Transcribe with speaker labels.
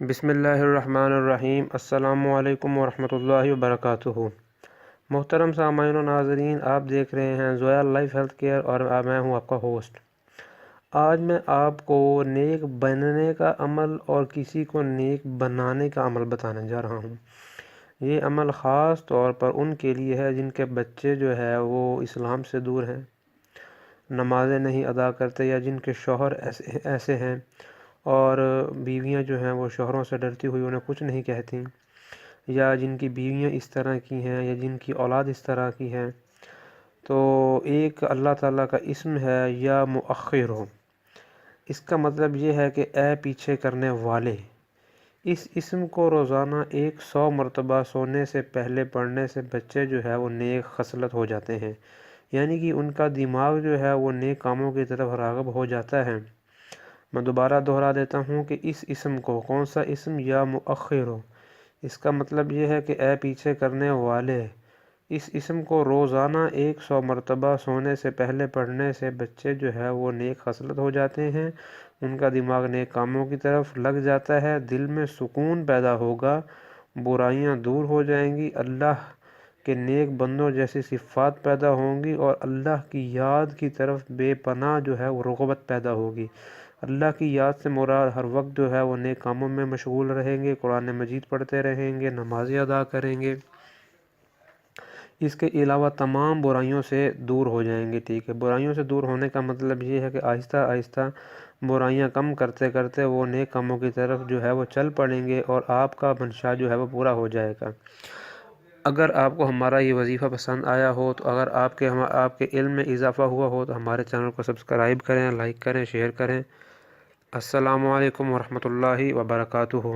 Speaker 1: بسم اللہ الرحمن الرحیم۔ السلام علیکم ورحمۃ اللہ وبرکاتہ۔ محترم سامعین و ناظرین، آپ دیکھ رہے ہیں زویا لائف ہیلتھ کیئر اور میں ہوں آپ کا ہوسٹ۔ آج میں آپ کو نیک بننے کا عمل اور کسی کو نیک بنانے کا عمل بتانے جا رہا ہوں۔ یہ عمل خاص طور پر ان کے لیے ہے جن کے بچے جو ہے وہ اسلام سے دور ہیں، نمازیں نہیں ادا کرتے، یا جن کے شوہر ایسے ہیں اور بیویاں جو ہیں وہ شوہروں سے ڈرتی ہوئی انہیں کچھ نہیں کہتی، یا جن کی بیویاں اس طرح کی ہیں یا جن کی اولاد اس طرح کی ہے۔ تو ایک اللہ تعالیٰ کا اسم ہے یا مؤخر ہو۔ اس کا مطلب یہ ہے کہ اے پیچھے کرنے والے۔ اس اسم کو روزانہ 100 مرتبہ سونے سے پہلے پڑھنے سے بچے جو ہے وہ نیک خصلت ہو جاتے ہیں، یعنی کہ ان کا دماغ جو ہے وہ نیک کاموں کی طرف راغب ہو جاتا ہے۔ میں دوبارہ دہرا دیتا ہوں کہ اس اسم کو، کون سا اسم؟ یا مؤخر ہو۔ اس کا مطلب یہ ہے کہ اے پیچھے کرنے والے۔ اس اسم کو روزانہ 100 مرتبہ سونے سے پہلے پڑھنے سے بچے جو ہے وہ نیک خصلت ہو جاتے ہیں، ان کا دماغ نیک کاموں کی طرف لگ جاتا ہے، دل میں سکون پیدا ہوگا، برائیاں دور ہو جائیں گی، اللہ کہ نیک بندوں جیسی صفات پیدا ہوں گی، اور اللہ کی یاد کی طرف بے پناہ جو ہے وہ رغبت پیدا ہوگی۔ اللہ کی یاد سے مراد ہر وقت جو ہے وہ نیک کاموں میں مشغول رہیں گے، قرآن مجید پڑھتے رہیں گے، نمازیں ادا کریں گے، اس کے علاوہ تمام برائیوں سے دور ہو جائیں گے۔ ٹھیک ہے، برائیوں سے دور ہونے کا مطلب یہ ہے کہ آہستہ آہستہ برائیاں کم کرتے کرتے وہ نیک کاموں کی طرف جو ہے وہ چل پڑیں گے، اور آپ کا منشا جو ہے وہ پورا ہو جائے گا۔ اگر آپ کو ہمارا یہ وظیفہ پسند آیا ہو، تو اگر آپ کے علم میں اضافہ ہوا ہو تو ہمارے چینل کو سبسکرائب کریں، لائک کریں، شیئر کریں۔ السلام علیکم ورحمۃ اللہ وبرکاتہ۔